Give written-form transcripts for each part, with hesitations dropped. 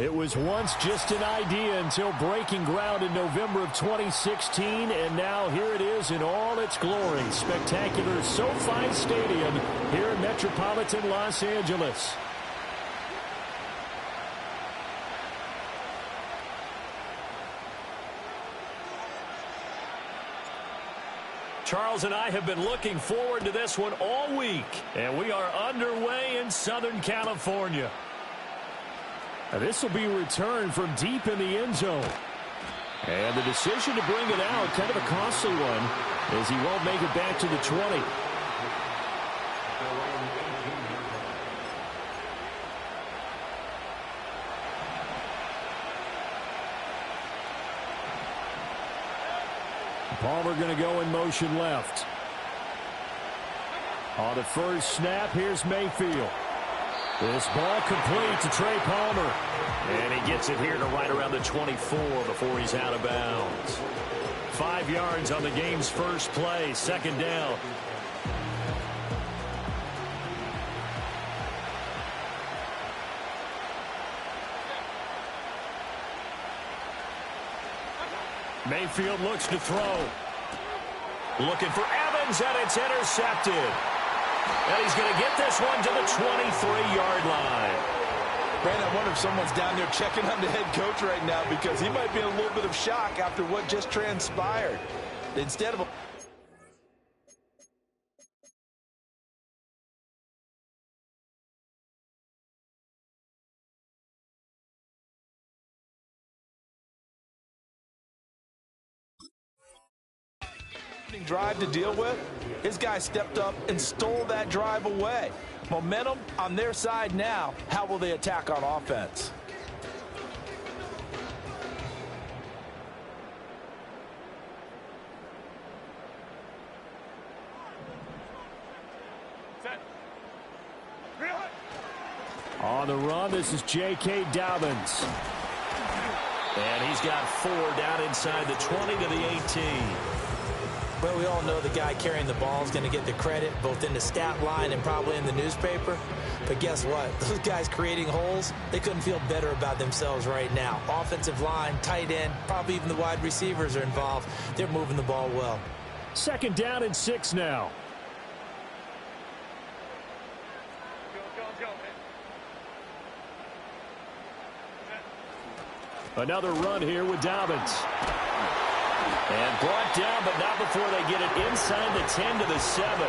It was once just an idea until breaking ground in November of 2016, and now here it is in all its glory. Spectacular SoFi Stadium here in metropolitan Los Angeles. Charles and I have been looking forward to this one all week, and we are underway in Southern California. Now this will be returned from deep in the end zone. And the decision to bring it out, kind of a costly one, as he won't make it back to the 20. Palmer going to go in motion left. On the first snap, here's Mayfield. This ball complete to Trey Palmer. And he gets it here to right around the 24 before he's out of bounds. 5 yards on the game's first play, second down. Mayfield looks to throw. Looking for Evans, and it's intercepted. And he's going to get this one to the 23-yard line. Brandon, I wonder if someone's down there checking on the head coach right now, because he might be in a little bit of shock after what just transpired. Instead of drive to deal with, his guy stepped up and stole that drive away. Momentum on their side now. How will they attack on offense? On the run, this is J.K. Dobbins. And he's got 4 down inside the 20 to the 18. Well, we all know the guy carrying the ball is going to get the credit, both in the stat line and probably in the newspaper. But guess what? Those guys creating holes, they couldn't feel better about themselves right now. Offensive line, tight end, probably even the wide receivers are involved. They're moving the ball well. Second down and 6 now. Another run here with Dobbins. And brought down, but not before they get it inside the 10 to the 7.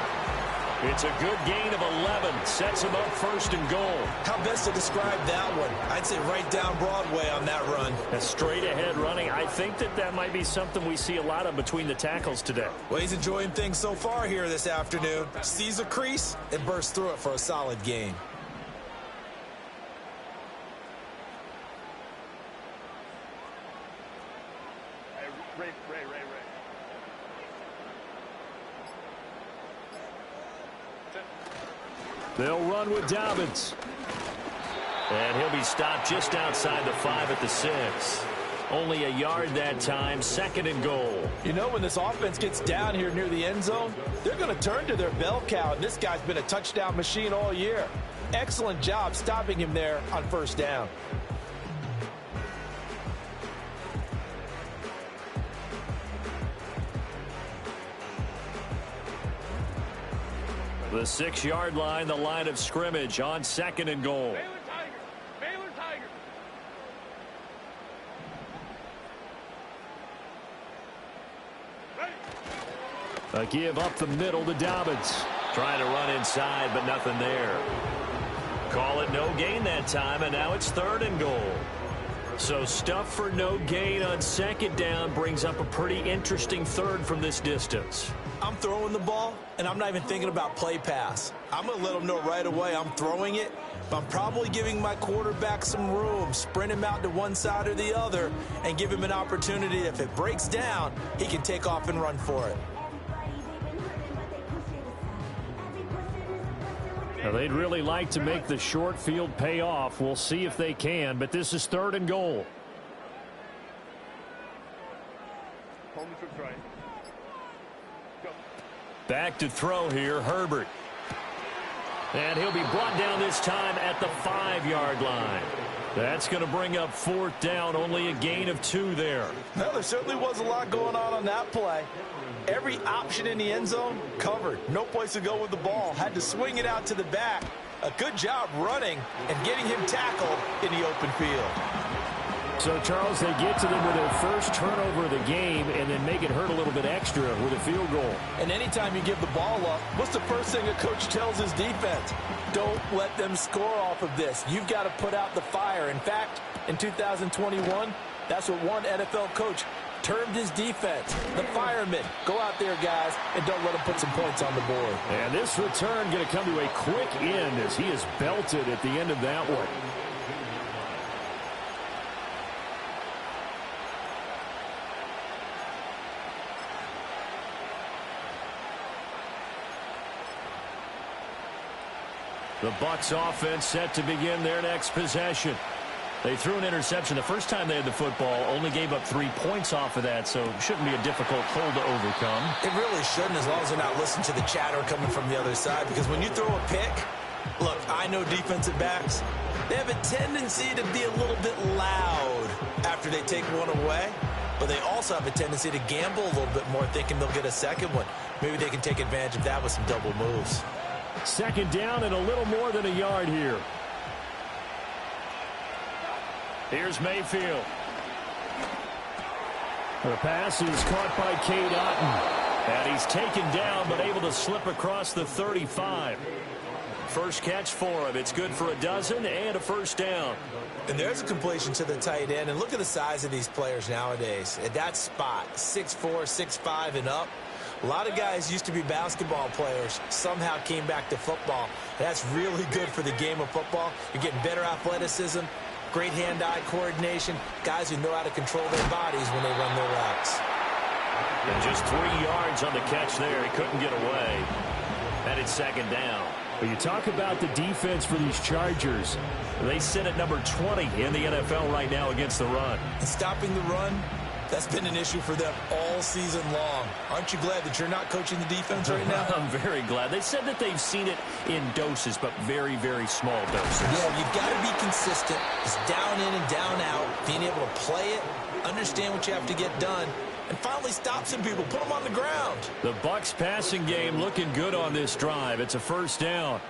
It's a good gain of 11. Sets him up first and goal. How best to describe that one? I'd say right down Broadway on that run. A straight ahead running. I think that might be something we see a lot of between the tackles today. Well, he's enjoying things so far here this afternoon. Sees a crease and bursts through it for a solid gain. They'll run with Dobbins. And he'll be stopped just outside the 5 at the 6. Only a yard that time, second and goal. You know, when this offense gets down here near the end zone, they're going to turn to their bell cow, and this guy's been a touchdown machine all year. Excellent job stopping him there on first down. The 6-yard line, the line of scrimmage on second and goal. Baylor Tigers. A give up the middle to Dobbins. Trying to run inside, but nothing there. Call it no gain that time, and now it's third and goal. So stuff for no gain on second down brings up a pretty interesting third from this distance. I'm throwing the ball, and I'm not even thinking about play pass. I'm going to let them know right away I'm throwing it, but I'm probably giving my quarterback some room, sprint him out to one side or the other, and give him an opportunity. If it breaks down, he can take off and run for it. Now, they'd really like to make the short field pay off. We'll see if they can, but this is third and goal. Back to throw here, Herbert. And he'll be brought down this time at the 5-yard line. That's going to bring up fourth down, only a gain of 2 there. Well, there certainly was a lot going on that play. Every option in the end zone covered. No place to go with the ball. Had to swing it out to the back. A good job running and getting him tackled in the open field. So, Charles, they get to them with their first turnover of the game and then make it hurt a little bit extra with a field goal. And anytime you give the ball up, what's the first thing a coach tells his defense? Don't let them score off of this. You've got to put out the fire. In fact, in 2021, that's what one NFL coach termed his defense, the firemen. Go out there, guys, and don't let them put some points on the board. And this return going to come to a quick end as he is belted at the end of that one. The Bucs offense set to begin their next possession. They threw an interception the first time they had the football, only gave up 3 points off of that, so it shouldn't be a difficult hole to overcome. It really shouldn't, as long as they're not listening to the chatter coming from the other side, because when you throw a pick, look, I know defensive backs, they have a tendency to be a little bit loud after they take one away, but they also have a tendency to gamble a little bit more, thinking they'll get a second one. Maybe they can take advantage of that with some double moves. Second down and a little more than a yard here. Here's Mayfield. The pass is caught by Cade Otton. And he's taken down but able to slip across the 35. First catch for him. It's good for a dozen and a first down. And there's a completion to the tight end. And look at the size of these players nowadays. At that spot, 6'4", 6'5", and up. A lot of guys used to be basketball players, somehow came back to football. That's really good for the game of football. You're getting better athleticism, great hand-eye coordination, guys who know how to control their bodies when they run their routes. And just 3 yards on the catch there. He couldn't get away. And it's second down. But you talk about the defense for these Chargers. They sit at number 20 in the NFL right now against the run. And stopping the run, that's been an issue for them all season long. Aren't you glad that you're not coaching the defense right now? I'm very glad. They said that they've seen it in doses, but very, very small doses. Yeah, you've got to be consistent. It's down in and down out, being able to play it, understand what you have to get done, and finally stop some people, put them on the ground. The Bucs passing game looking good on this drive. It's a first down.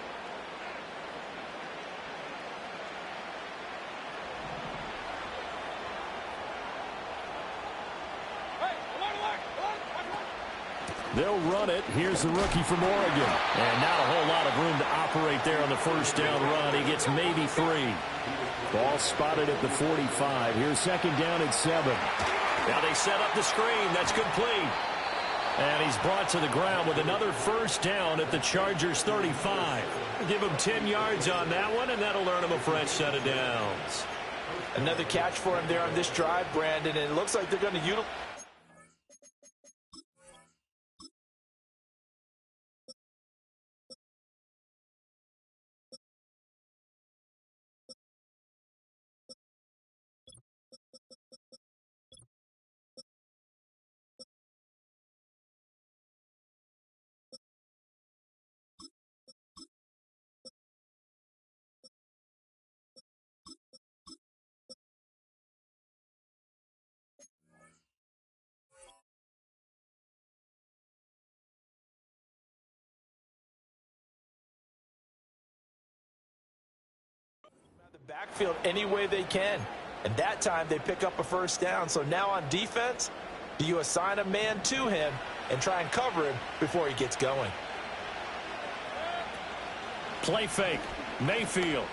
They'll run it. Here's the rookie from Oregon. And not a whole lot of room to operate there on the first down run. He gets maybe 3. Ball spotted at the 45. Here's second down at 7. Now they set up the screen. That's complete. And he's brought to the ground with another first down at the Chargers 35. Give him 10 yards on that one, and that'll earn him a fresh set of downs. Another catch for him there on this drive, Brandon, and it looks like they're going to utilize. Backfield any way they can, and that time they pick up a first down. So now on defense, do you assign a man to him and try and cover him before he gets going? Play fake. Mayfield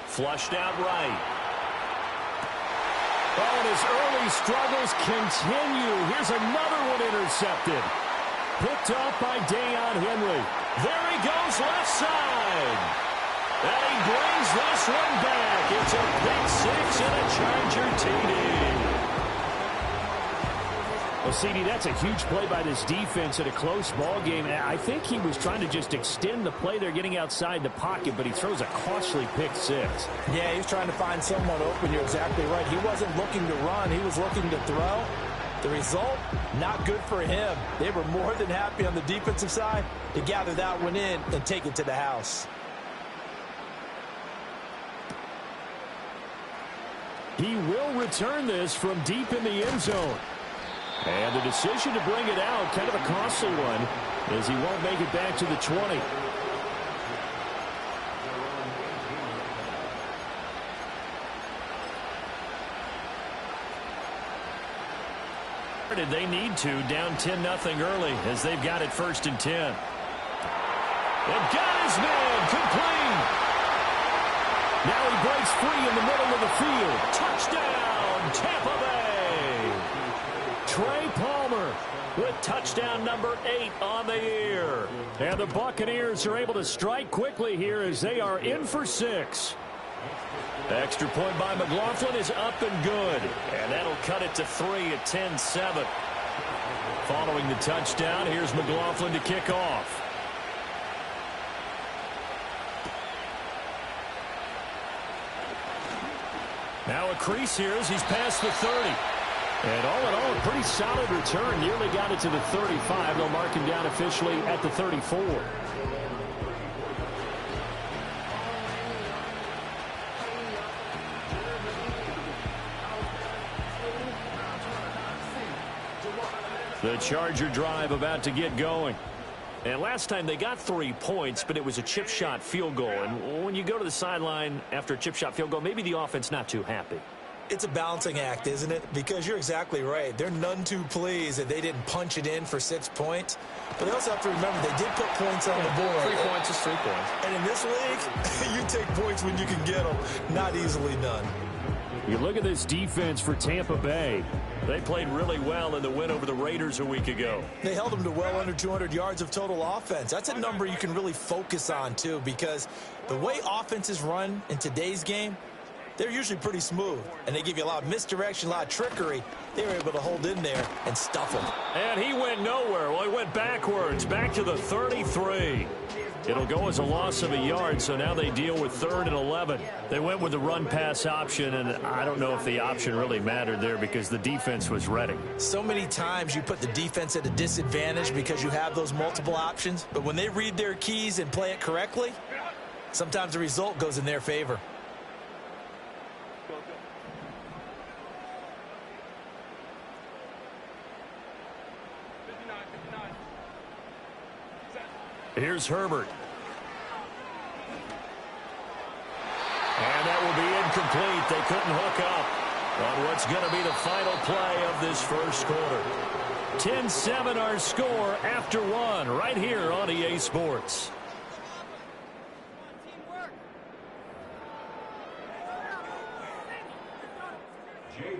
flushed out right. Oh, and his early struggles continue. Here's another one intercepted. Picked off by Deion Henry. There he goes left side. And he brings this one back. It's a pick 6 and a Charger TD. Well, CD, that's a huge play by this defense in a close ball game. I think he was trying to just extend the play there, getting outside the pocket, but he throws a costly pick 6. Yeah, he was trying to find someone open. You're exactly right. He wasn't looking to run. He was looking to throw. The result, not good for him. They were more than happy on the defensive side to gather that one in and take it to the house. He will return this from deep in the end zone. And the decision to bring it out, kind of a costly one, as he won't make it back to the 20. They need to, down 10-0 early, as they've got it 1st and 10. And got his man complete. Now he breaks free in the middle of the field. Touchdown, Tampa Bay. Trey Palmer with touchdown number 8 on the year. And the Buccaneers are able to strike quickly here as they are in for 6. Extra point by McLaughlin is up and good. And that'll cut it to 3 at 10-7. Following the touchdown, here's McLaughlin to kick off. Now a crease here as he's past the 30. And all in all, a pretty solid return. Nearly got it to the 35. They'll mark him down officially at the 34. The Charger drive about to get going. And last time they got 3 points, but it was a chip shot field goal. And when you go to the sideline after a chip shot field goal, maybe the offense not too happy. It's a balancing act, isn't it? Because you're exactly right. They're none too pleased that they didn't punch it in for 6 points. But they also have to remember they did put points on the board. 3 points is 3 points. And in this league, you take points when you can get them. Not easily done. You look at this defense for Tampa Bay. They played really well in the win over the Raiders a week ago. They held them to well under 200 yards of total offense. That's a number you can really focus on, too, because the way offenses run in today's game, they're usually pretty smooth, and they give you a lot of misdirection, a lot of trickery. They were able to hold in there and stuff them. And he went nowhere. Well, he went backwards, back to the 33. It'll go as a loss of a yard, so now they deal with 3rd and 11. They went with the run-pass option, and I don't know if the option really mattered there because the defense was ready. So many times you put the defense at a disadvantage because you have those multiple options, but when they read their keys and play it correctly, sometimes the result goes in their favor. Here's Herbert. And that will be incomplete. They couldn't hook up on what's going to be the final play of this first quarter. 10-7 our score after 1 right here on EA Sports.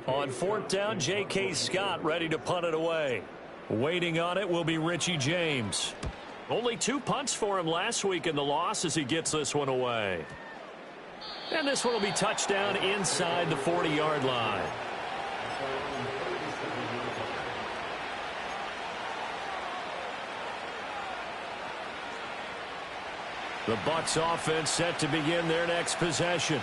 On 4th down, J.K. Scott ready to punt it away. Waiting on it will be Richie James. Only 2 punts for him last week in the loss as he gets this one away. And this one will be touchdown inside the 40-yard line. The Bucs offense set to begin their next possession.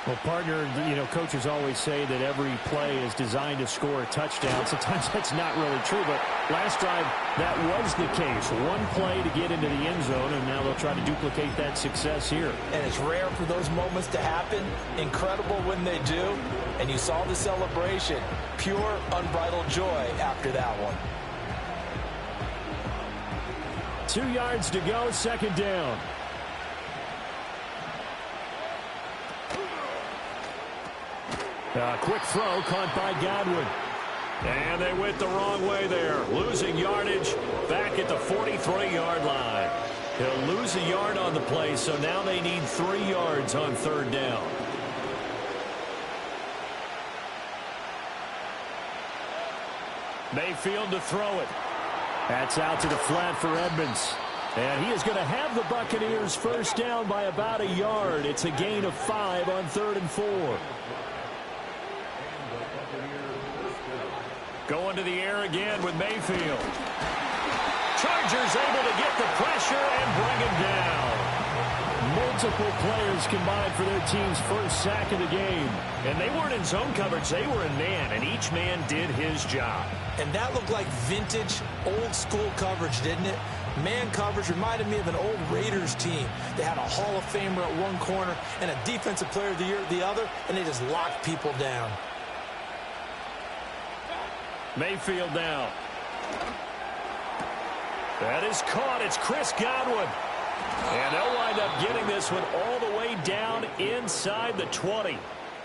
Well, partner, coaches always say that every play is designed to score a touchdown. Sometimes that's not really true, but last drive, that was the case. One play to get into the end zone, and now they'll try to duplicate that success here. And it's rare for those moments to happen. Incredible when they do. And you saw the celebration. Pure, unbridled joy after that one. 2 yards to go, 2nd down. Quick throw caught by Godwin. And they went the wrong way there. Losing yardage back at the 43-yard line. He'll lose a yard on the play, so now they need 3 yards on 3rd down. Mayfield to throw it. That's out to the flat for Edmonds. And he is going to have the Buccaneers first down by about a yard. It's a gain of 5 on 3rd and 4. Going to the air again with Mayfield. Chargers able to get the pressure and bring him down. Multiple players combined for their team's first sack of the game. And they weren't in zone coverage. They were in man, and each man did his job. And that looked like vintage, old-school coverage, didn't it? Man coverage reminded me of an old Raiders team. They had a Hall of Famer at one corner and a Defensive Player of the Year at the other, and they just locked people down. Mayfield now. That is caught. It's Chris Godwin. And they'll wind up getting this one all the way down inside the 20.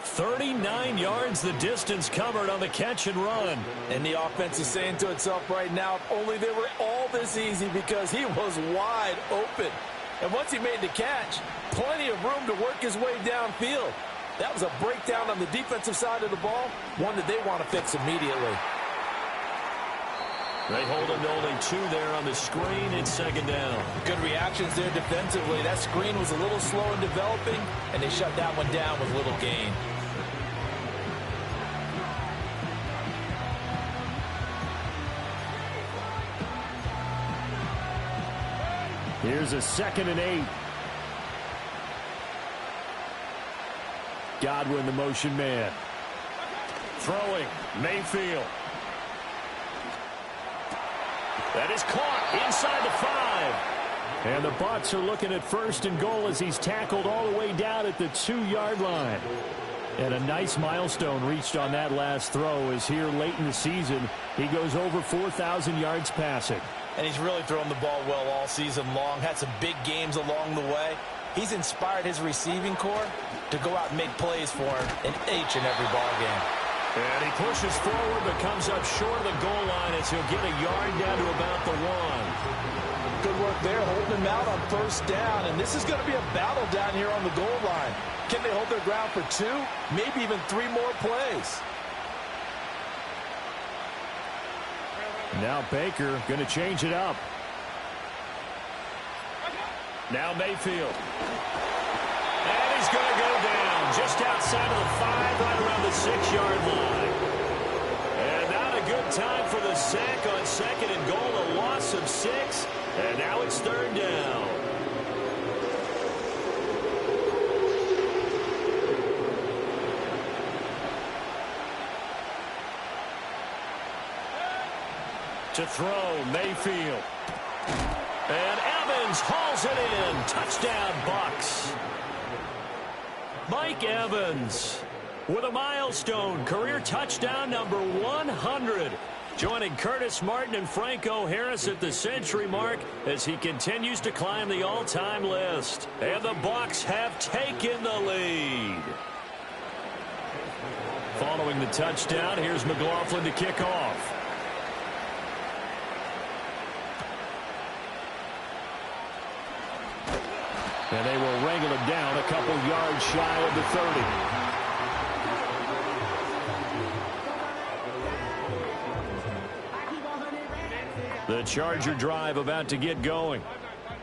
39 yards the distance covered on the catch and run. And the offense is saying to itself right now, if only they were all this easy, because he was wide open. And once he made the catch, plenty of room to work his way downfield. That was a breakdown on the defensive side of the ball, one that they want to fix immediately. They hold him to only 2 there on the screen. It's second down. Good reactions there defensively. That screen was a little slow in developing, and they shut that one down with little gain. Here's a 2nd and 8. Godwin, the motion man. Throwing, Mayfield. That is caught inside the 5. And the Bucs are looking at 1st and goal as he's tackled all the way down at the 2-yard line. And a nice milestone reached on that last throw, as here late in the season, he goes over 4,000 yards passing. And he's really thrown the ball well all season long. Had some big games along the way. He's inspired his receiving corps to go out and make plays for him in each and every ball game. And he pushes forward but comes up short of the goal line as he'll get a yard down to about the 1. Good work there, holding him out on 1st down. And this is going to be a battle down here on the goal line. Can they hold their ground for 2, maybe even 3 more plays? Now Baker going to change it up. Now Mayfield. And he's going to go down just outside of the 5, right around the 6-yard line. And not a good time for the sack on 2nd and goal, a loss of 6. And now it's 3rd down. To throw, Mayfield. And Evans hauls it in. Touchdown, Bucs. Mike Evans with a milestone career touchdown number 100. Joining Curtis Martin and Franco Harris at the century mark as he continues to climb the all-time list. And the Bucs have taken the lead. Following the touchdown, here's McLaughlin to kick off. And they will wrangle him down a couple yards shy of the 30. The Charger drive about to get going.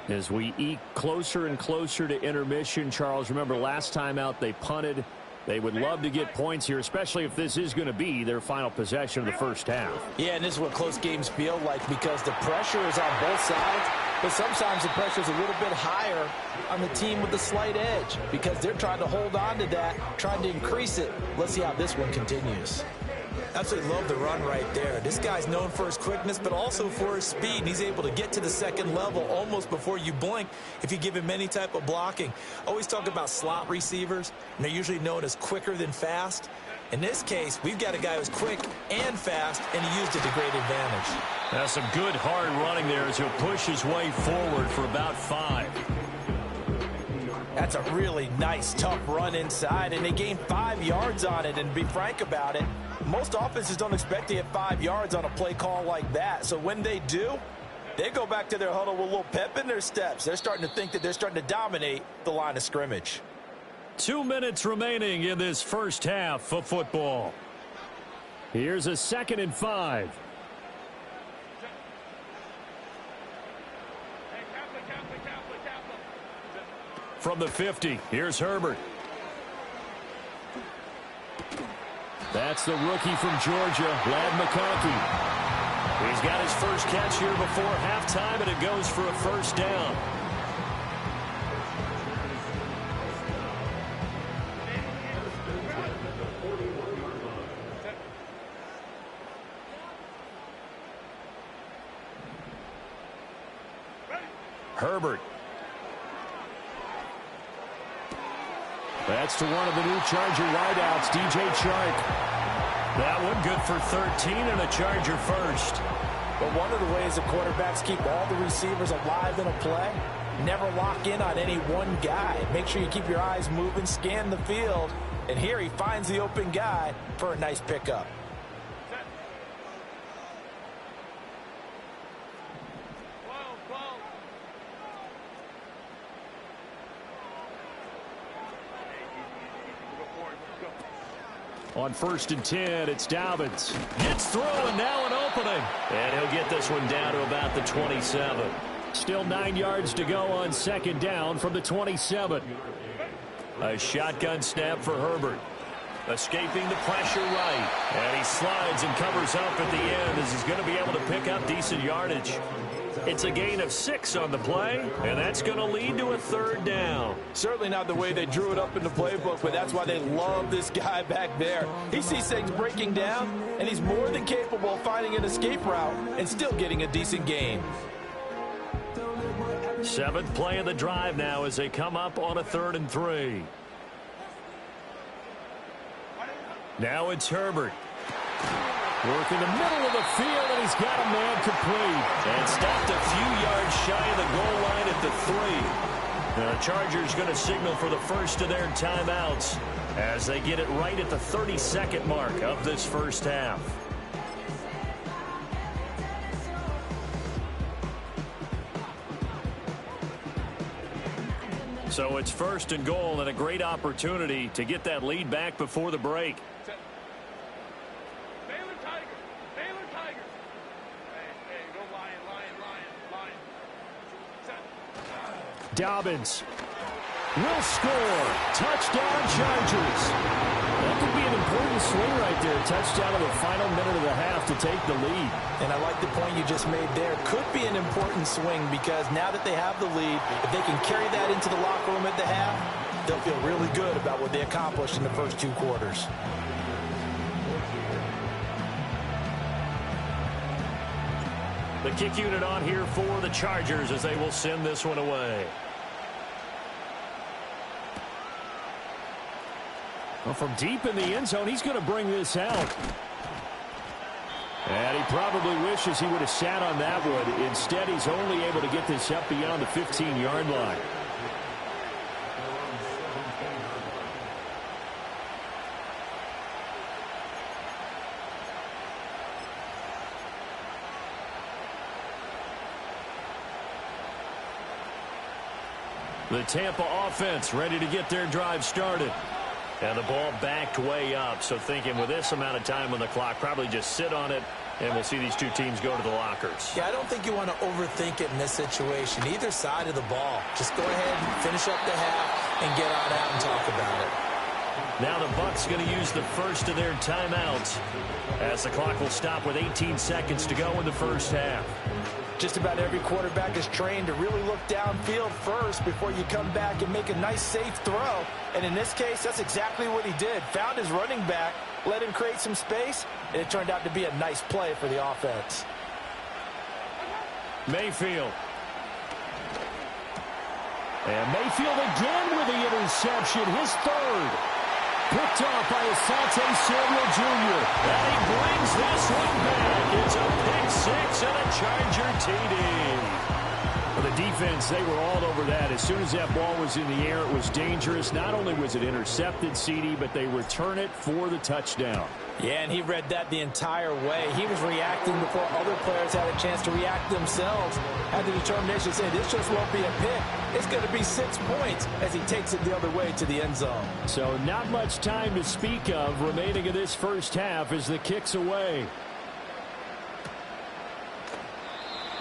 As we eke closer and closer to intermission, Charles, remember last time out they punted. They would love to get points here, especially if this is going to be their final possession of the 1st half. Yeah, and this is what close games feel like, because the pressure is on both sides, but sometimes the pressure is a little bit higher on the team with the slight edge, because they're trying to hold on to that, trying to increase it. Let's see how this one continues. Absolutely love the run right there. This guy's known for his quickness, but also for his speed. And he's able to get to the 2nd level almost before you blink if you give him any type of blocking. Always talk about slot receivers, and they're usually known as quicker than fast. In this case, we've got a guy who's quick and fast, and he used it to great advantage. That's some good hard running there as he'll push his way forward for about 5. That's a really nice, tough run inside, and they gained 5 yards on it. And to be frank about it, most offenses don't expect to get 5 yards on a play call like that. So when they do, they go back to their huddle with a little pep in their steps. They're starting to think that they're starting to dominate the line of scrimmage. 2 minutes remaining in this 1st half of football. Here's a 2nd and 5. From the 50, here's Herbert. That's the rookie from Georgia, Ladd McConkey. He's got his first catch here before halftime, and it goes for a 1st down. Herbert. That's to one of the new Charger wideouts, DJ Chark. That one good for 13 and a Charger first. But one of the ways the quarterbacks keep all the receivers alive in a play, never lock in on any one guy. Make sure you keep your eyes moving, scan the field. And here he finds the open guy for a nice pickup. On 1st and 10, it's Dobbins. Gets through and now an opening. And he'll get this one down to about the 27. Still 9 yards to go on 2nd down from the 27. A shotgun snap for Herbert. Escaping the pressure right. And he slides and covers up at the end as he's going to be able to pick up decent yardage. It's a gain of 6 on the play, and that's going to lead to a 3rd down. Certainly not the way they drew it up in the playbook, but that's why they love this guy back there. He sees things breaking down, and he's more than capable of finding an escape route and still getting a decent gain. 7th play of the drive now as they come up on a 3rd and 3. Now it's Herbert. Work in the middle of the field, and he's got a man complete. And stopped a few yards shy of the goal line at the 3. The Chargers going to signal for the first of their timeouts as they get it right at the 32nd mark of this first half. So it's 1st and goal and a great opportunity to get that lead back before the break. Dobbins will score. Touchdown, Chargers. That could be an important swing right there. Touchdown in the final minute of the half to take the lead. And I like the point you just made there. Could be an important swing because now that they have the lead, if they can carry that into the locker room at the half, they'll feel really good about what they accomplished in the first 2 quarters. The kick unit on here for the Chargers as they will send this one away. Well, from deep in the end zone, he's going to bring this out. And he probably wishes he would have sat on that one. Instead, he's only able to get this up beyond the 15-yard line. The Tampa offense ready to get their drive started. And the ball backed way up. So thinking with this amount of time on the clock, probably just sit on it, and we'll see these 2 teams go to the lockers. Yeah, I don't think you want to overthink it in this situation. Either side of the ball. Just go ahead and finish up the half and get on out and talk about it. Now the Bucs going to use the first of their timeouts as the clock will stop with 18 seconds to go in the first half. Just about every quarterback is trained to really look downfield first before you come back and make a nice, safe throw. And in this case, that's exactly what he did. Found his running back, let him create some space, and it turned out to be a nice play for the offense. Mayfield. And Mayfield again with the interception, his 3rd. Picked off by Asante Samuel Jr. And he brings this one back. It's a pick 6 and a Charger TD. For the defense, they were all over that. As soon as that ball was in the air, it was dangerous. Not only was it intercepted, CD, but they return it for the touchdown. Yeah, and he read that the entire way. He was reacting before other players had a chance to react themselves. Had the determination to say, this just won't be a pick. It's going to be 6 points as he takes it the other way to the end zone. So not much time to speak of remaining in this first half as the kick's away.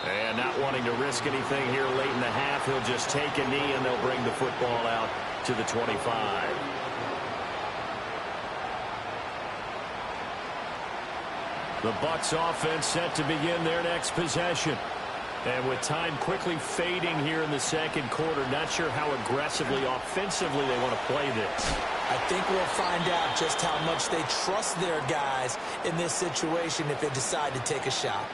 And not wanting to risk anything here late in the half, he'll just take a knee and they'll bring the football out to the 25. The Bucs offense set to begin their next possession. And with time quickly fading here in the second quarter, not sure how aggressively, offensively they want to play this. I think we'll find out just how much they trust their guys in this situation if they decide to take a shot.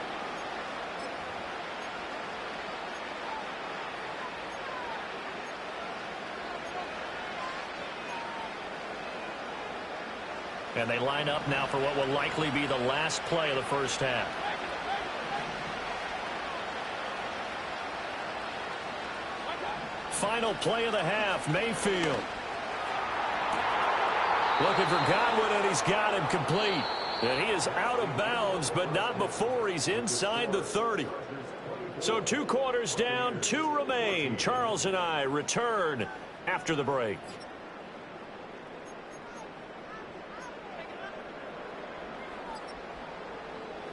And they line up now for what will likely be the last play of the first half. Final play of the half, Mayfield. Looking for Godwin, and he's got him complete. And he is out of bounds, but not before he's inside the 30. So 2 quarters down, 2 remain. Charles and I return after the break.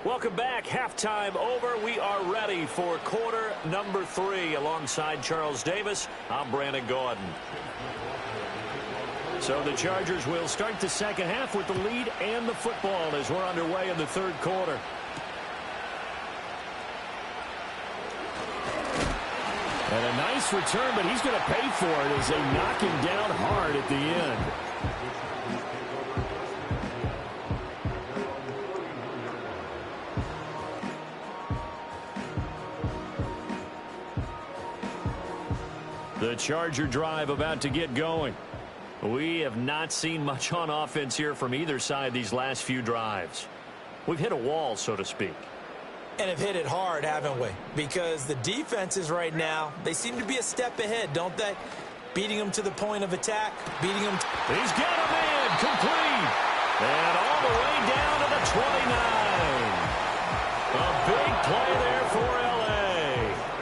Welcome back. Halftime over. We are ready for quarter number 3. Alongside Charles Davis, I'm Brandon Gaudin. So the Chargers will start the second half with the lead and the football as we're underway in the third quarter. And a nice return, but he's going to pay for it as they knock him down hard at the end. The Charger drive about to get going. We have not seen much on offense here from either side these last few drives. We've hit a wall, so to speak. And have hit it hard, haven't we? Because the defenses right now, they seem to be a step ahead, don't they? Beating them to the point of attack, beating them. He's got a man complete. And all the way down to the 29. A big play there for L.A.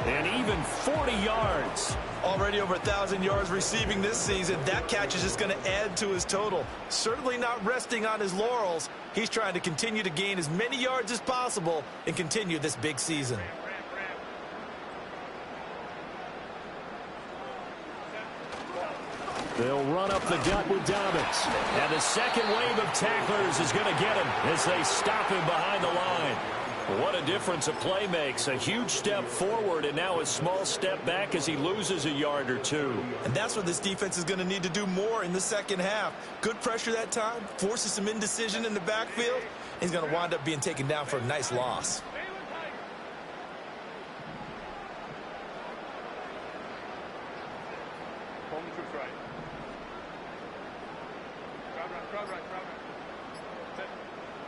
And even 40 yards. Already over 1,000 yards receiving this season. That catch is just going to add to his total. Certainly not resting on his laurels. He's trying to continue to gain as many yards as possible and continue this big season. They'll run up the gut with Dobbins. And the second wave of tacklers is going to get him as they stop him behind the line. What a difference a play makes. A huge step forward and now a small step back as he loses a yard or 2. And that's what this defense is going to need to do more in the second half. Good pressure that time, forces some indecision in the backfield. He's going to wind up being taken down for a nice loss.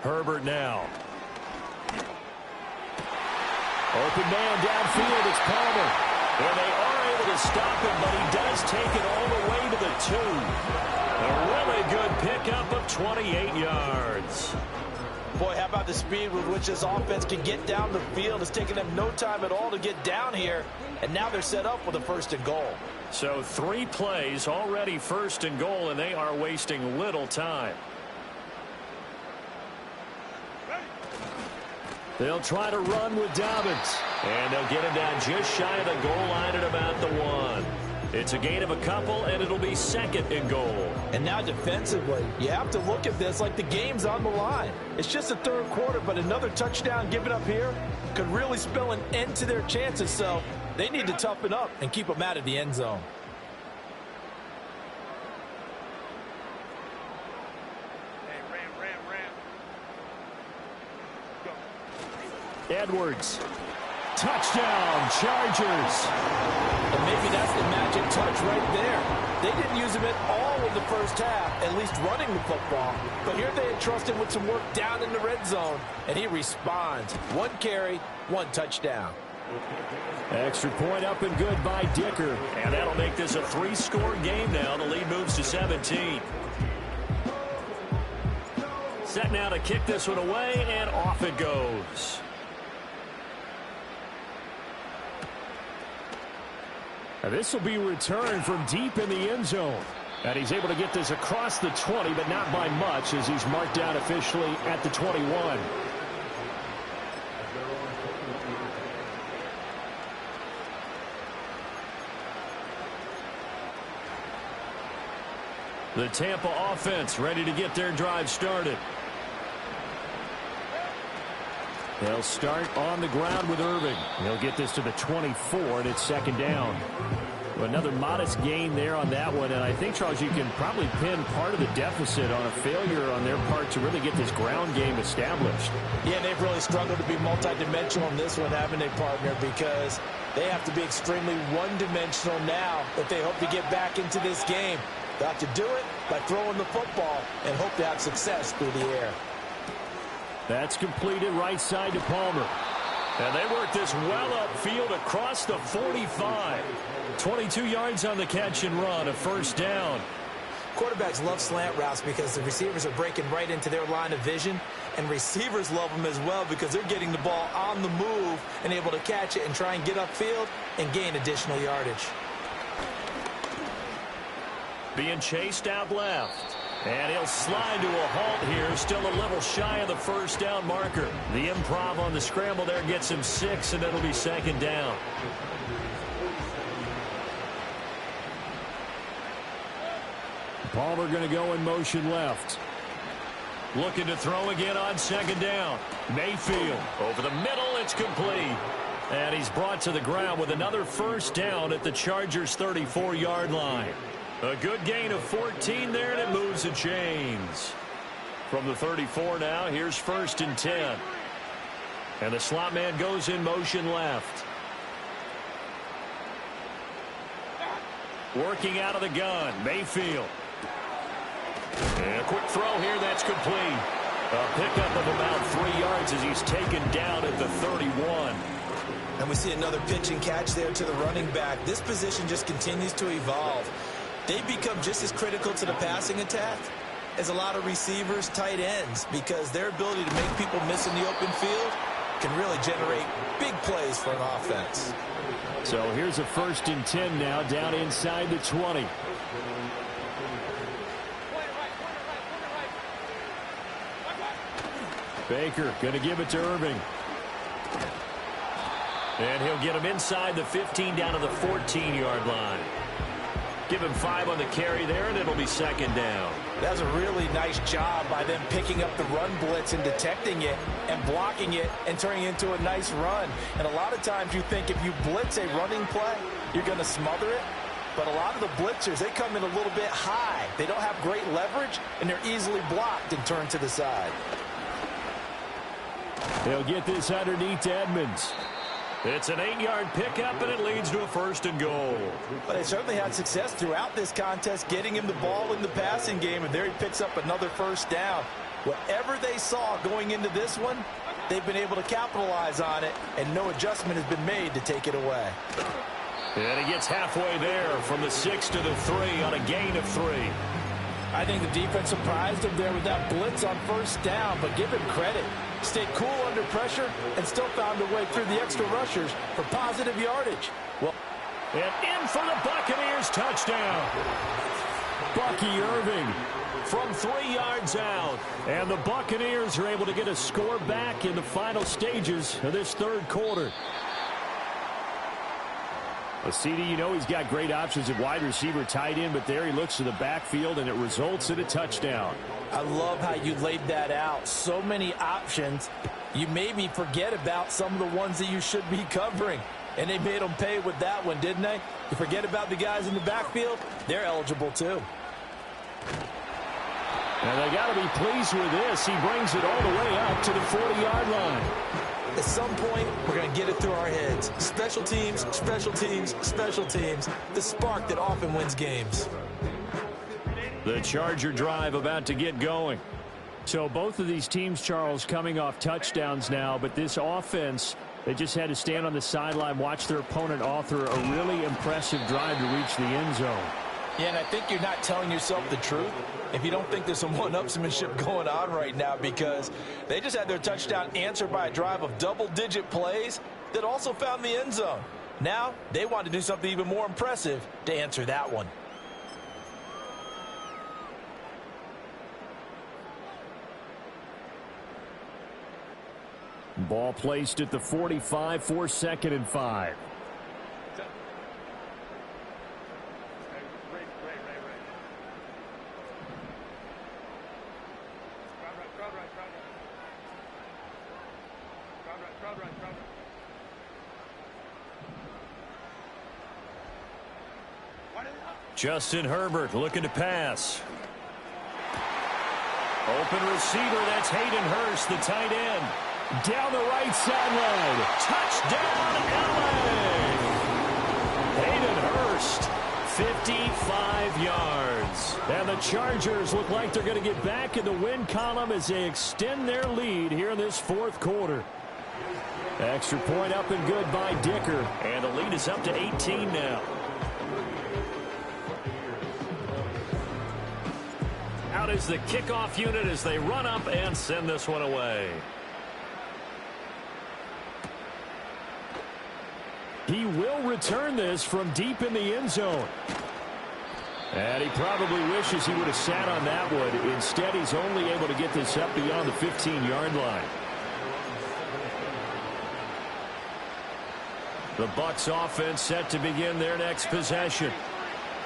Herbert now. Open man downfield, it's Palmer. And they are able to stop him, but he does take it all the way to the 2. A really good pickup of 28 yards. Boy, how about the speed with which this offense can get down the field? It's taken them no time at all to get down here, and now they're set up with a 1st and goal. So 3 plays, already 1st and goal, and they are wasting little time. They'll try to run with Dobbins. And they'll get him down just shy of the goal line at about the 1. It's a gain of a couple, and it'll be 2nd and goal. And now defensively, you have to look at this like the game's on the line. It's just the 3rd quarter, but another touchdown given up here could really spell an end to their chances. So they need to toughen up and keep them out of the end zone. Edwards. Touchdown, Chargers. And maybe that's the magic touch right there. They didn't use him at all in the first half, at least running the football. But here they entrust him with some work down in the red zone, and he responds. 1 carry, 1 touchdown. Extra point up and good by Dicker. And that'll make this a 3-score game now. The lead moves to 17. Set now to kick this one away, and off it goes. This will be returned from deep in the end zone. And he's able to get this across the 20, but not by much as he's marked down officially at the 21. The Tampa offense ready to get their drive started. They'll start on the ground with Irving. He'll get this to the 24, and it's 2nd down. Another modest gain there on that one, and I think, Charles, you can probably pin part of the deficit on a failure on their part to really get this ground game established. Yeah, they've really struggled to be multidimensional in this one, haven't they, partner, because they have to be extremely one-dimensional now if they hope to get back into this game. Got to do it by throwing the football and hope to have success through the air. That's completed right side to Palmer. And they work this well upfield across the 45. 22 yards on the catch and run, a first down. Quarterbacks love slant routes because the receivers are breaking right into their line of vision, and receivers love them as well because they're getting the ball on the move and able to catch it and try and get upfield and gain additional yardage. Being chased out left. And he'll slide to a halt here, still a little shy of the first down marker. The improv on the scramble there gets him 6, and it'll be second down. Palmer going to go in motion left. Looking to throw again on second down. Mayfield over the middle, it's complete. And he's brought to the ground with another first down at the Chargers' 34-yard line. A good gain of 14 there, and it moves the chains. From the 34 now, here's 1st and 10. And the slot man goes in motion left. Working out of the gun, Mayfield. And a quick throw here, that's complete. A pickup of about 3 yards as he's taken down at the 31. And we see another pitch and catch there to the running back. This position just continues to evolve. They become just as critical to the passing attack as a lot of receivers, tight ends, because their ability to make people miss in the open field can really generate big plays for an offense. So here's a 1st and 10 now, down inside the 20. Baker going to give it to Irving. And he'll get him inside the 15 down to the 14-yard line. Give him 5 on the carry there, and it'll be second down. That's a really nice job by them picking up the run blitz and detecting it and blocking it and turning it into a nice run. And a lot of times you think if you blitz a running play, you're going to smother it. But a lot of the blitzers, they come in a little bit high. They don't have great leverage, and they're easily blocked and turned to the side. They'll get this underneath to Edmonds. It's an 8-yard pickup, and it leads to a 1st and goal. But they certainly had success throughout this contest getting him the ball in the passing game, and there he picks up another first down. Whatever they saw going into this one, they've been able to capitalize on it, and no adjustment has been made to take it away. And he gets halfway there from the 6 to the 3 on a gain of 3. I think the defense surprised him there with that blitz on first down, but give him credit. Stayed cool under pressure and still found a way through the extra rushers for positive yardage. Well, and in for the Buccaneers, touchdown. Bucky Irving from 3 yards out. And the Buccaneers are able to get a score back in the final stages of this third quarter. Well, CD, you know he's got great options at wide receiver, tight end, but there he looks to the backfield, and it results in a touchdown. I love how you laid that out. So many options. You maybe forget about some of the ones that you should be covering. And they made them pay with that one, didn't they? You forget about the guys in the backfield, they're eligible too. And they got to be pleased with this. He brings it all the way up to the 40-yard line. At some point, we're going to get it through our heads. Special teams, special teams, special teams. The spark that often wins games. The Charger drive about to get going. So both of these teams, Charles, coming off touchdowns now, but this offense, they just had to stand on the sideline, watch their opponent author a really impressive drive to reach the end zone. Yeah, and I think you're not telling yourself the truth if you don't think there's some one-upsmanship going on right now, because they just had their touchdown answered by a drive of double-digit plays that also found the end zone. Now, they want to do something even more impressive to answer that one. Ball placed at the 45 for 2nd and 5. Justin Herbert looking to pass. Open receiver, that's Hayden Hurst, the tight end. Down the right sideline. Touchdown, LA! Hayden Hurst, 55 yards. And the Chargers look like they're going to get back in the win column as they extend their lead here in this fourth quarter. Extra point up and good by Dicker. And the lead is up to 18 now. Out is the kickoff unit as they run up and send this one away. He will return this from deep in the end zone. And he probably wishes he would have sat on that one. Instead, he's only able to get this up beyond the 15-yard line. The Bucs offense set to begin their next possession.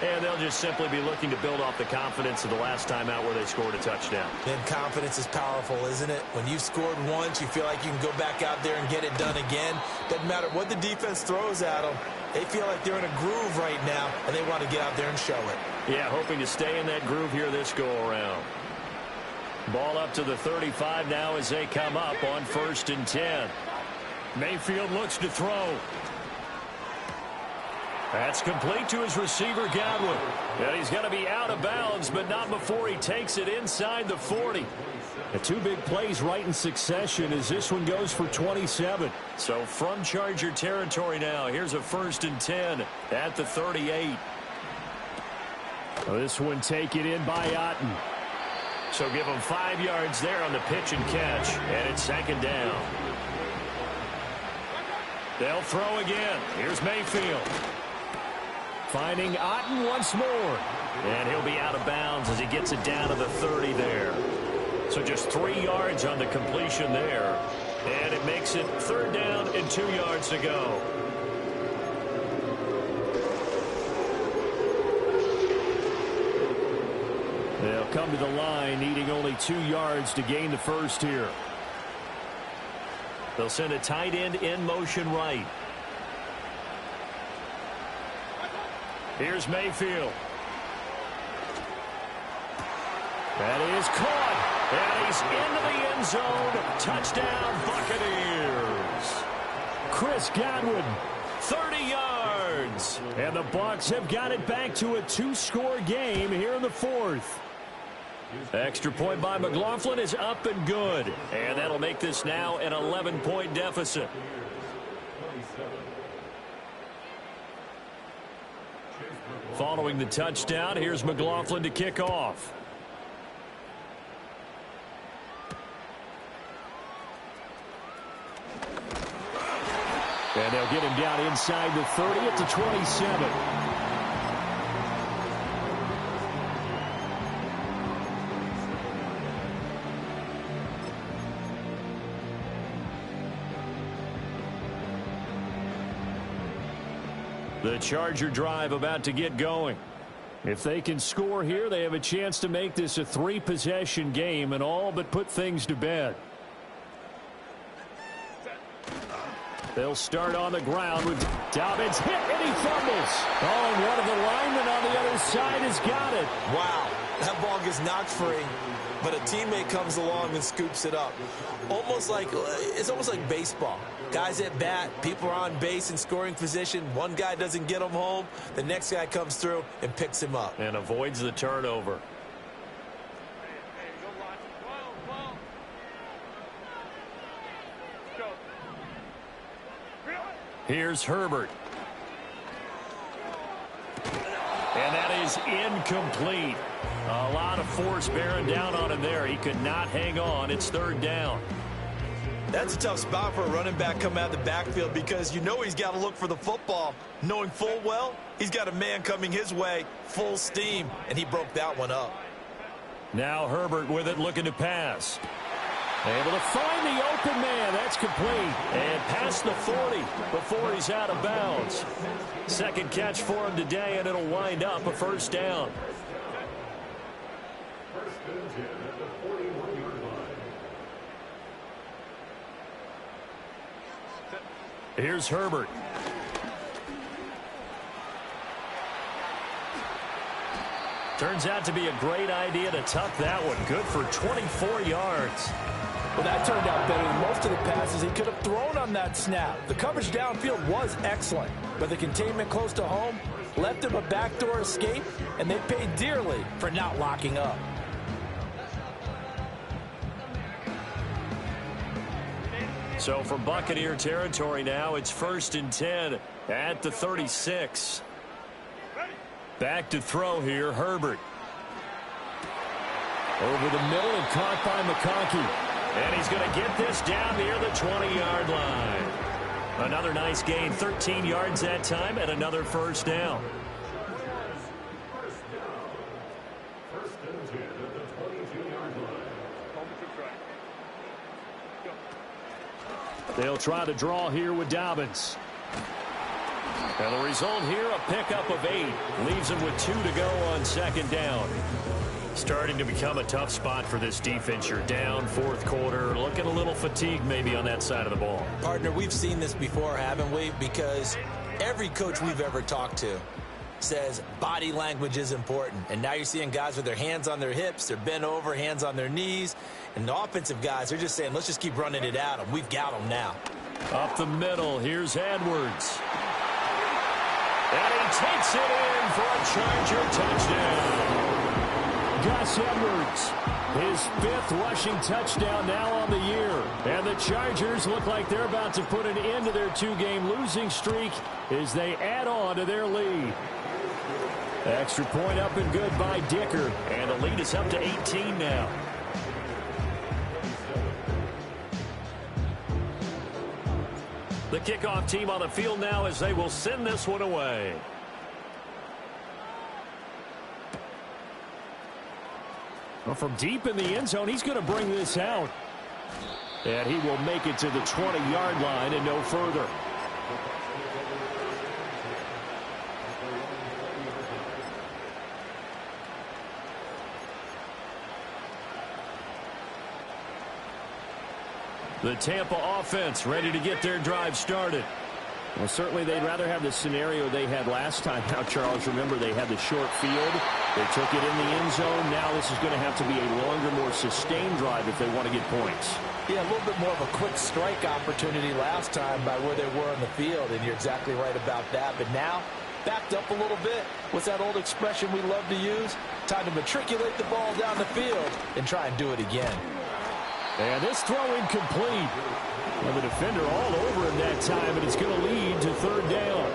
And they'll just simply be looking to build off the confidence of the last time out where they scored a touchdown. And confidence is powerful, isn't it? When you've scored once, you feel like you can go back out there and get it done again. Doesn't matter what the defense throws at them. They feel like they're in a groove right now, and they want to get out there and show it. Yeah, hoping to stay in that groove here this go-around. Ball up to the 35 now as they come up on 1st and 10. Mayfield looks to throw. That's complete to his receiver, Godwin. And he's going to be out of bounds, but not before he takes it inside the 40. The two big plays right in succession as this one goes for 27. So from Charger territory now, here's a 1st and 10 at the 38. This one taken in by Otten. So give him 5 yards there on the pitch and catch, and it's 2nd down. They'll throw again. Here's Mayfield. Finding Otten once more. And he'll be out of bounds as he gets it down to the 30 there. So just 3 yards on the completion there. And it makes it 3rd down and 2 yards to go. They'll come to the line needing only 2 yards to gain the first here. They'll send a tight end in motion right. Here's Mayfield. That is caught. And he's into the end zone. Touchdown, Buccaneers. Chris Godwin, 30 yards. And the Bucs have got it back to a 2-score game here in the 4th. Extra point by McLaughlin is up and good. And that'll make this now an 11-point deficit. Following the touchdown, here's McLaughlin to kick off. And they'll get him down inside the 30 at the 27. The Charger drive about to get going. If they can score here, they have a chance to make this a 3-possession game and all but put things to bed. They'll start on the ground with Dobbins hit and he fumbles. Oh, and one of the linemen on the other side has got it. Wow, that ball gets knocked free, but a teammate comes along and scoops it up. It's almost like baseball. Guys at bat, people are on base in scoring position. One guy doesn't get him home. The next guy comes through and picks him up. And avoids the turnover. Here's Herbert. And that is incomplete. A lot of force bearing down on him there. He could not hang on. It's 3rd down. That's a tough spot for a running back coming out of the backfield because you know he's got to look for the football, knowing full well he's got a man coming his way, full steam, and he broke that one up. Now Herbert with it, looking to pass. Able to find the open man. That's complete. And past the 40 before he's out of bounds. 2nd catch for him today, and it'll wind up a 1st down. Here's Herbert. Turns out to be a great idea to tuck that one. Good for 24 yards. Well, that turned out better than most of the passes he could have thrown on that snap. The coverage downfield was excellent, but the containment close to home, left them a backdoor escape, and they paid dearly for not locking up. So from Buccaneer territory now, it's 1st and 10 at the 36. Back to throw here, Herbert. Over the middle and caught by McConkey. And he's going to get this down near the 20-yard line. Another nice gain, 13 yards that time, and another first down. They'll try to draw here with Dobbins. And the result here, a pickup of 8. Leaves him with 2 to go on 2nd down. Starting to become a tough spot for this defense. You're down 4th quarter. Looking a little fatigued maybe on that side of the ball. Partner, we've seen this before, haven't we? Because every coach we've ever talked to says body language is important. And now you're seeing guys with their hands on their hips, they're bent over, hands on their knees. And the offensive guys, they're just saying, let's just keep running it at them. We've got them now. Up the middle, here's Edwards. And he takes it in for a Charger touchdown. Gus Edwards, his 5th rushing touchdown now on the year. And the Chargers look like they're about to put an end to their 2-game losing streak as they add on to their lead. Extra point up and good by Dicker. And the lead is up to 18 now. The kickoff team on the field now as they will send this one away. Well, from deep in the end zone, he's going to bring this out. And he will make it to the 20-yard line and no further. The Tampa offense ready to get their drive started. Well, certainly they'd rather have the scenario they had last time. Now, Charles, remember they had the short field. They took it in the end zone. Now this is going to have to be a longer, more sustained drive if they want to get points. Yeah, a little bit more of a quick strike opportunity last time by where they were on the field, and you're exactly right about that. But now, backed up a little bit. What's that old expression we love to use? Time to matriculate the ball down the field and try and do it again. And this throw incomplete. And the defender all over him that time, and it's going to lead to 3rd down.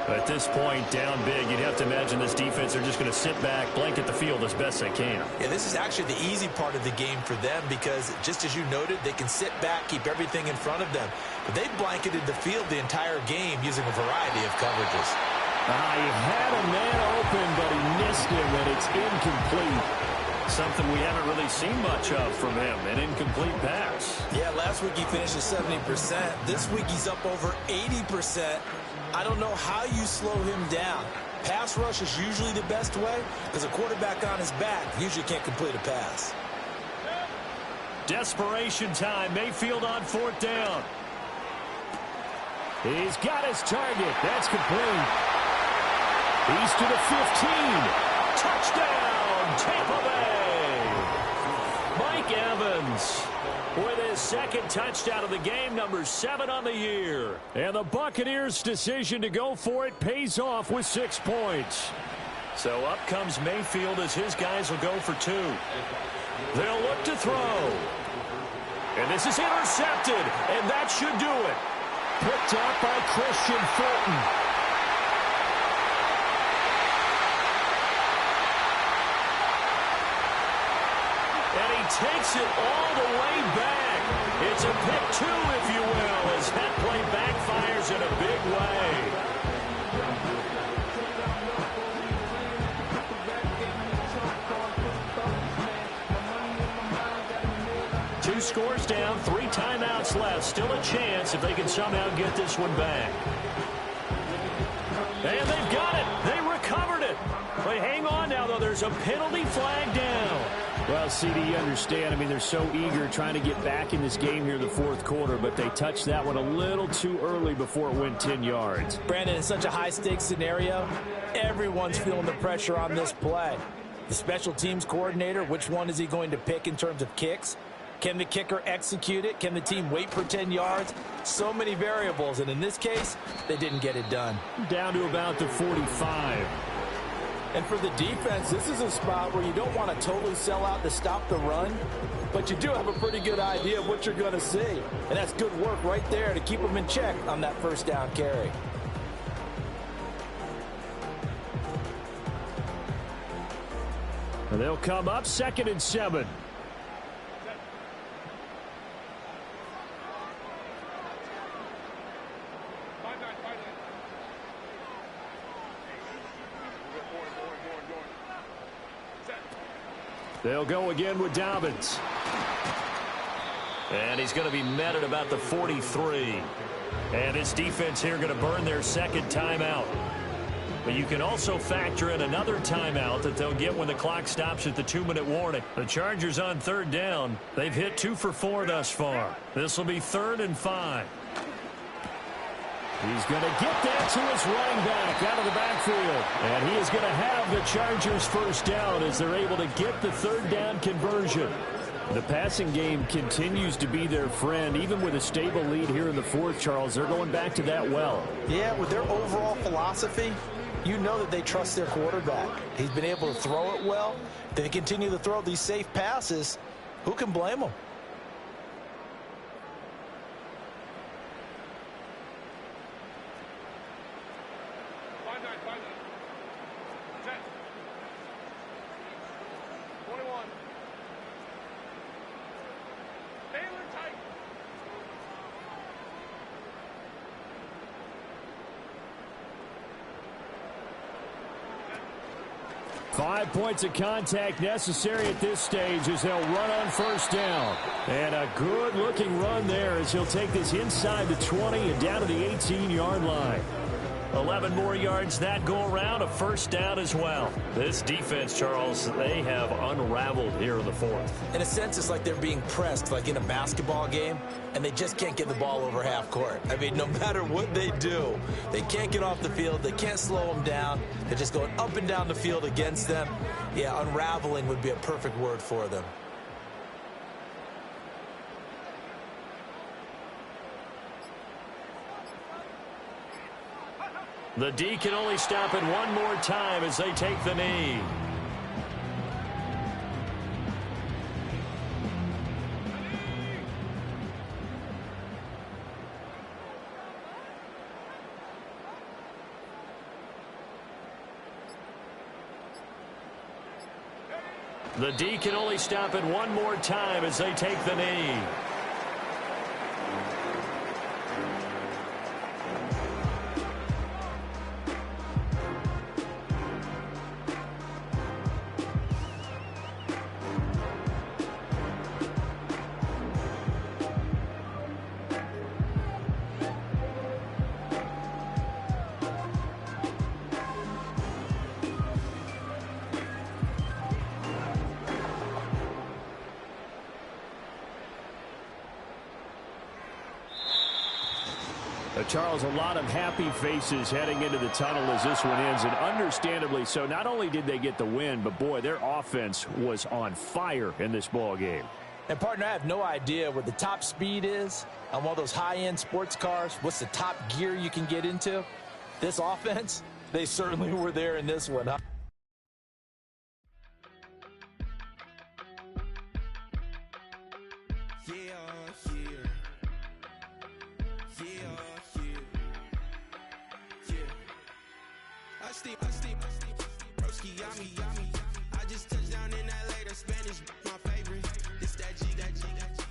At this point, down big, you'd have to imagine this defense are just going to sit back, blanket the field as best they can. Yeah, this is actually the easy part of the game for them because, just as you noted, they can sit back, keep everything in front of them. But they blanketed the field the entire game using a variety of coverages. He had a man open, but he missed him, and it's incomplete. Something we haven't really seen much of from him, an incomplete pass. Yeah, last week he finished at 70%. This week he's up over 80%. I don't know how you slow him down. Pass rush is usually the best way because a quarterback on his back usually can't complete a pass. Desperation time. Mayfield on 4th down. He's got his target. That's complete. He's to the 15. Touchdown, Tampa Bay. Mike Evans with his 2nd touchdown of the game, number 7 on the year. And the Buccaneers' decision to go for it pays off with 6 points. So up comes Mayfield as his guys will go for 2. They'll look to throw. And this is intercepted, and that should do it. Picked up by Christian Fulton. Takes it all the way back. It's a pick 2, if you will, as that play backfires in a big way. 2 scores down, 3 timeouts left. Still a chance if they can somehow get this one back. And they've got it. They recovered it. But hang on now, though. There's a penalty flag down. Well, CD, you understand. I mean, they're so eager trying to get back in this game here in the 4th quarter, but they touched that one a little too early before it went 10 yards. Brandon, in such a high-stakes scenario, everyone's feeling the pressure on this play. The special teams coordinator, which one is he going to pick in terms of kicks? Can the kicker execute it? Can the team wait for 10 yards? So many variables, and in this case, they didn't get it done. Down to about the 45. And for the defense, this is a spot where you don't want to totally sell out to stop the run, but you do have a pretty good idea of what you're going to see. And that's good work right there to keep them in check on that first down carry. And they'll come up 2nd and 7. They'll go again with Dobbins. And he's going to be met at about the 43. And this defense here going to burn their second timeout. But you can also factor in another timeout that they'll get when the clock stops at the 2-minute warning. The Chargers on 3rd down. They've hit 2 for 4 thus far. This will be 3rd and 5. He's going to get that to his running back out of the backfield. And he is going to have the Chargers first down as they're able to get the 3rd down conversion. The passing game continues to be their friend. Even with a stable lead here in the 4th, Charles, they're going back to that well. Yeah, with their overall philosophy, you know that they trust their quarterback. He's been able to throw it well. They continue to throw these safe passes. Who can blame them? Five points of contact necessary at this stage as they'll run on first down. And a good-looking run there as he'll take this inside the 20 and down to the 18-yard line. 11 more yards that go around, a first down as well. This defense, Charles, they have unraveled here in the 4th. In a sense, it's like they're being pressed like in a basketball game, and they just can't get the ball over half court. I mean, no matter what they do, they can't get off the field. They can't slow them down. They're just going up and down the field against them. Yeah, unraveling would be a perfect word for them. The D can only stop it one more time as they take the knee. The D can only stop it one more time as they take the knee. Charles, a lot of happy faces heading into the tunnel as this one ends, and understandably so. Not only did they get the win, but boy, their offense was on fire in this ball game. And partner, I have no idea what the top speed is on one of those high-end sports cars. What's the top gear you can get into? This offense, they certainly were there in this one, huh? I just touched down in LA, the Spanish, my favorite. It's that G, that G, that G.